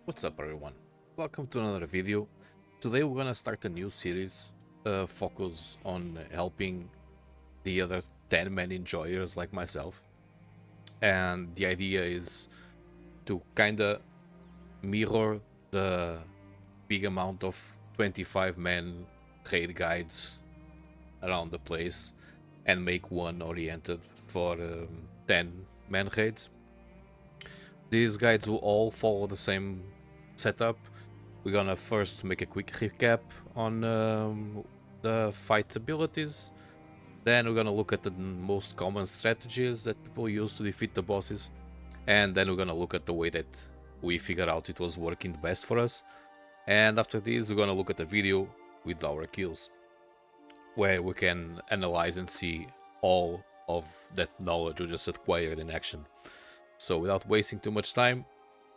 What's up everyone? Welcome to another video. Today we're gonna start a new series focus on helping the other 10 men enjoyers like myself. And the idea is to kinda mirror the big amount of 25 men raid guides around the place and make one oriented for 10 man raids. These guides will all follow the same setup. We're gonna first make a quick recap on the fight abilities. Then we're gonna look at the most common strategies that people use to defeat the bosses. And then we're gonna look at the way that we figured out it was working the best for us. And after this, we're gonna look at the video with our kills, where we can analyze and see all of that knowledge we just acquired in action. So without wasting too much time,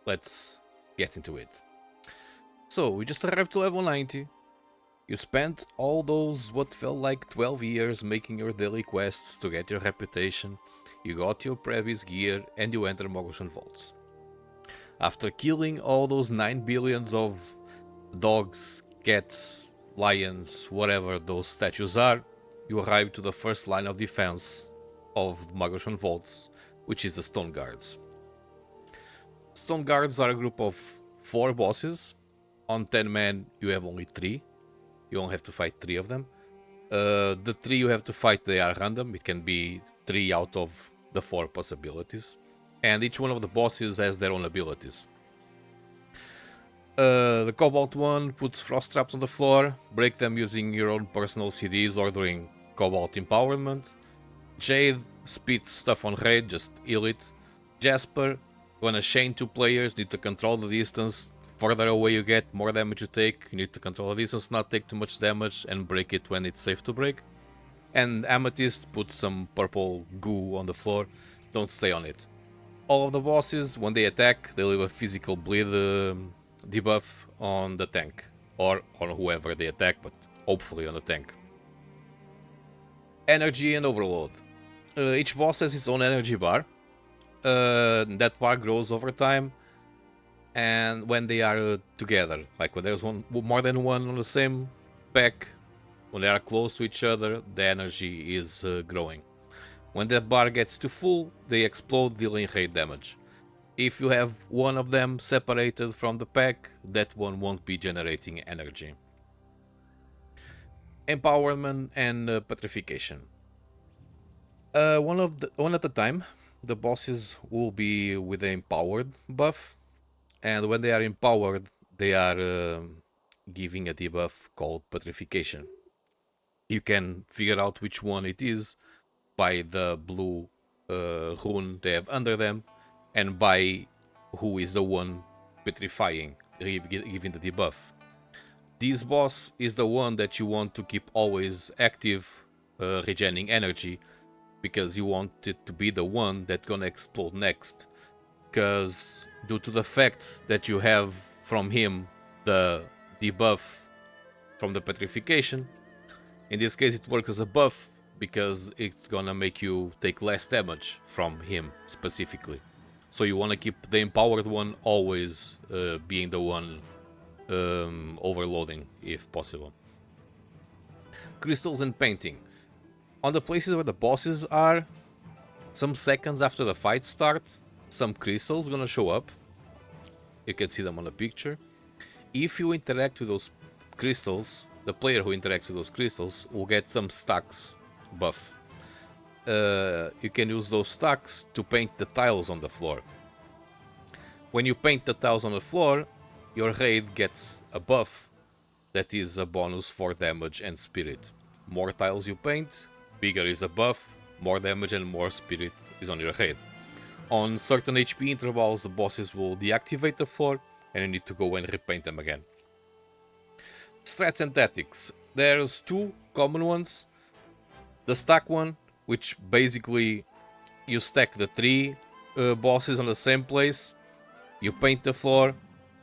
let's get into it. So we just arrived to level 90. You spent all those what felt like 12 years making your daily quests to get your reputation. You got your previous gear and you enter Mogu'shan Vaults. After killing all those 9 billions of dogs, cats, lions, whatever those statues are, you arrive to the first line of defense of Mogu'shan Vaults, which is the Stone Guards. Stone Guards are a group of 4 bosses. On 10 men, you have only 3. You only have to fight 3 of them. The 3 you have to fight, they are random. It can be 3 out of the 4 possibilities. And each one of the bosses has their own abilities. The Cobalt one puts frost traps on the floor. Break them using your own personal CDs or doing Cobalt Empowerment. Jade spits stuff on raid, just heal it. Jasper, when a chain 2 players, need to control the distance. Further away you get, more damage you take. You need to control the distance, not take too much damage, and break it when it's safe to break. And Amethyst puts some purple goo on the floor. Don't stay on it. All of the bosses, when they attack, they leave a physical bleed debuff on the tank. Or on whoever they attack, but hopefully on the tank. Energy and Overload. Each boss has its own energy bar. That bar grows over time. And when they are together, like when there's more than one on the same pack, when they are close to each other, the energy is growing. When the bar gets to full, they explode, dealing raid damage. If you have one of them separated from the pack, that one won't be generating energy. Empowerment and Petrification. One at a time, the bosses will be with the empowered buff. And when they are empowered, they are giving a debuff called Petrification. You can figure out which one it is by the blue rune they have under them and by who is the one petrifying, giving the debuff. This boss is the one that you want to keep always active, regening energy, because you want it to be the one that's gonna explode next. Because due to the fact that you have from him the debuff from the petrification, in this case it works as a buff because it's gonna make you take less damage from him specifically. So you want to keep the empowered one always being the one overloading if possible. Crystals and Painting. On the places where the bosses are, some seconds after the fight starts, some crystals gonna show up. You can see them on the picture. If you interact with those crystals, the player who interacts with those crystals will get some stacks buff. You can use those stacks to paint the tiles on the floor. When you paint the tiles on the floor, your raid gets a buff that is a bonus for damage and spirit. More tiles you paint, bigger is the buff, more damage and more spirit is on your raid. On certain HP intervals, the bosses will deactivate the floor and you need to go and repaint them again. Strats and Tactics. There's 2 common ones. The stack one, which basically you stack the 3 bosses on the same place. You paint the floor,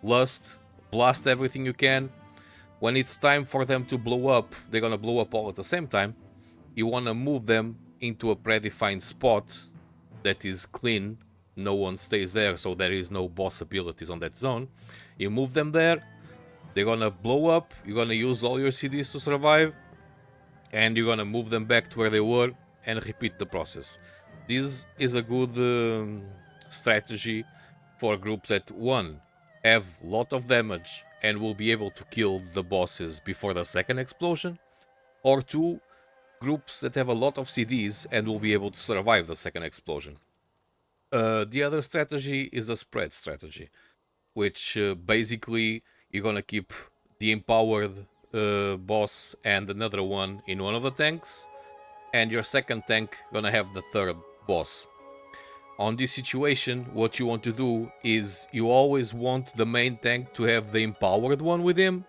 lust, blast everything you can. When it's time for them to blow up, they're gonna blow up all at the same time. You wanna move them into a predefined spot that is clean no one stays there, so there is no boss abilities on that zone. You move them there, they're gonna blow up, you're gonna use all your CDs to survive, and you're gonna move them back to where they were and repeat the process. This is a good strategy for groups that, one, have lot of damage and will be able to kill the bosses before the second explosion, or two, groups that have a lot of CDs and will be able to survive the second explosion. The other strategy is the spread strategy, which basically you're gonna keep the empowered boss and another one in one of the tanks, and your second tank gonna have the third boss. On this situation, what you want to do is you always want the main tank to have the empowered one with him,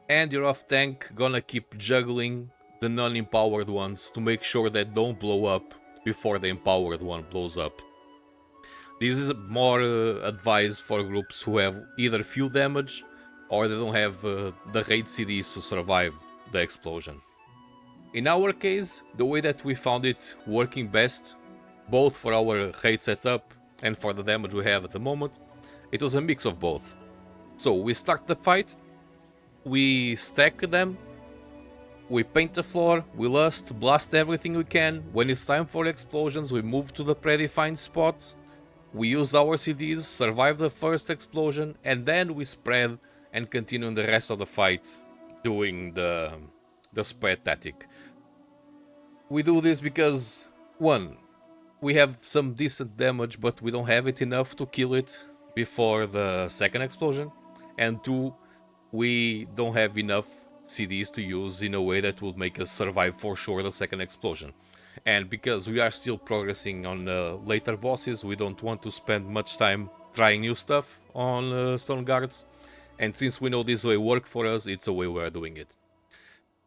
and your off tank gonna keep juggling the non-empowered ones to make sure that don't blow up before the empowered one blows up. This is more advised for groups who have either few damage or they don't have the raid CDs to survive the explosion. In our case, the way that we found it working best, both for our raid setup and for the damage we have at the moment, it was a mix of both. So we start the fight, we stack them, we paint the floor, we lust, blast everything we can. When it's time for explosions, we move to the predefined spot, we use our CDs, survive the first explosion, and then we spread and continue the rest of the fight doing the spread tactic. We do this because, one, we have some decent damage, but we don't have it enough to kill it before the second explosion, and two, we don't have enough CDs to use in a way that would make us survive for sure the second explosion. And because we are still progressing on later bosses, we don't want to spend much time trying new stuff on Stone Guards. And since we know this way worked for us, it's a way we are doing it.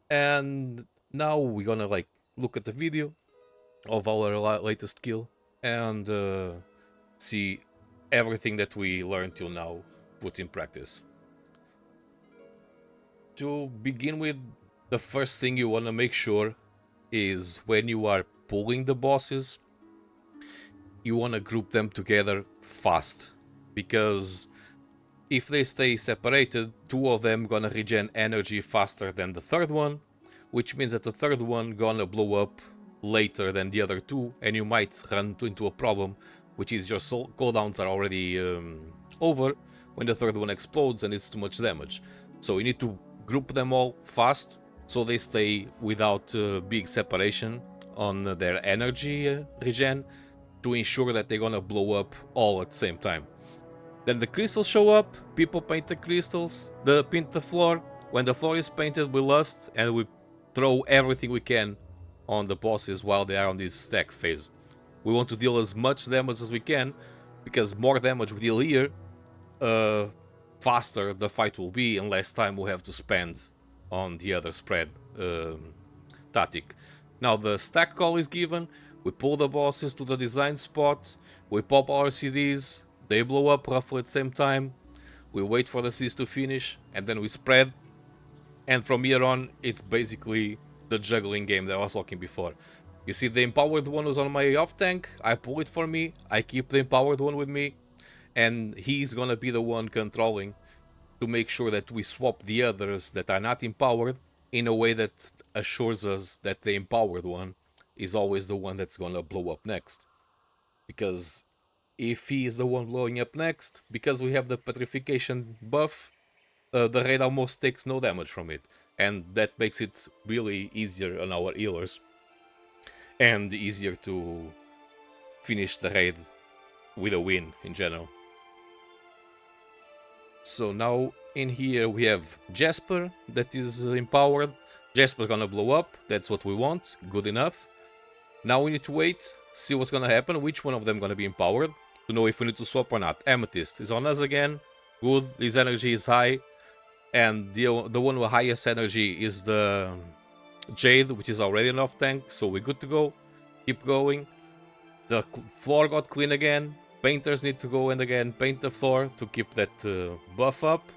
And now we're gonna look at the video of our latest kill and see everything that we learned till now put in practice. To begin with, the first thing you want to make sure is when you are pulling the bosses, you want to group them together fast, because if they stay separated, two of them gonna regen energy faster than the third one, which means that the third one gonna blow up later than the other two, and you might run into a problem, which is your cooldowns are already over when the third one explodes and it's too much damage. So you need to group them all fast so they stay without big separation on their energy regen, to ensure that they're gonna blow up all at the same time. Then the crystals show up, people paint the crystals, paint the floor. When the floor is painted, we lust and we throw everything we can on the bosses while they are on this stack phase. We want to deal as much damage as we can, because more damage we deal here, faster the fight will be and less time we'll have to spend on the other spread tactic. Now the stack call is given, we pull the bosses to the design spot, we pop our CDs, they blow up roughly at the same time, we wait for the CDs to finish, and then we spread. And from here on, it's basically the juggling game that I was talking before. You see, the empowered one was on my off tank, I pull it for me, I keep the empowered one with me, and he's gonna be the one controlling to make sure that we swap the others that are not empowered in a way that assures us that the empowered one is always the one that's gonna blow up next. Because if he is the one blowing up next, because we have the petrification buff, the raid almost takes no damage from it, and that makes it really easier on our healers and easier to finish the raid with a win in general. So now in here we have Jasper that is empowered. Jasper's gonna blow up, that's what we want, good enough. Now we need to wait, see what's gonna happen, which one of them gonna be empowered, to know if we need to swap or not. Amethyst is on us again, good, his energy is high, and the one with highest energy is the Jade, which is already an off tank, so we're good to go. Keep going. The floor got clean again, painters need to go in again, paint the floor to keep that buff up.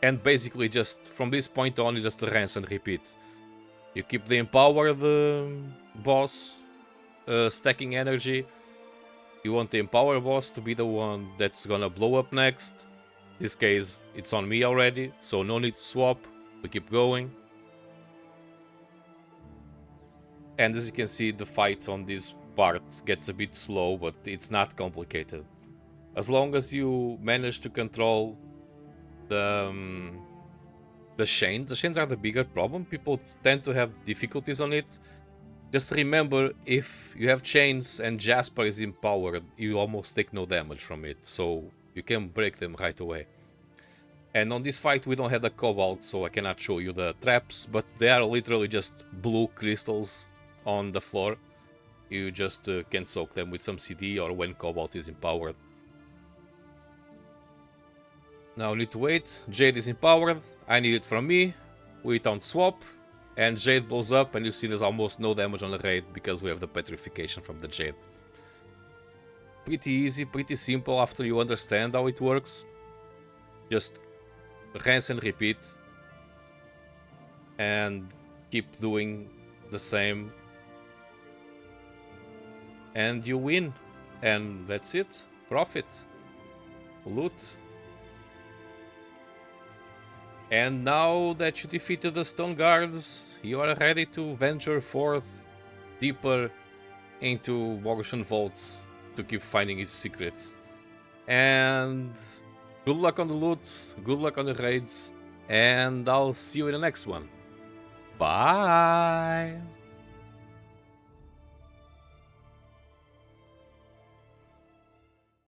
And basically just from this point on, you just rinse and repeat. You keep the empowered boss stacking energy. You want the Empower boss to be the one that's gonna blow up next. In this case, it's on me already, so no need to swap. We keep going. And as you can see, the fight on this part gets a bit slow, but it's not complicated. As long as you manage to control the chains. The chains are the bigger problem. People tend to have difficulties on it. Just remember, if you have chains and Jasper is empowered, you almost take no damage from it, so you can break them right away. And on this fight we don't have the Cobalt, so I cannot show you the traps, but they are literally just blue crystals on the floor. You just can soak them with some CD or when Cobalt is empowered. Now I need to wait. Jade is empowered. I need it from me. We don't swap. And Jade blows up, and you see there's almost no damage on the raid because we have the petrification from the Jade. Pretty easy, pretty simple after you understand how it works. Just rinse and repeat. And keep doing the same. And you win. And that's it. Profit. Loot. And now that you defeated the Stone Guards, you are ready to venture forth deeper into Mogu'shan Vaults to keep finding its secrets. And good luck on the loots, good luck on the raids, and I'll see you in the next one. Bye!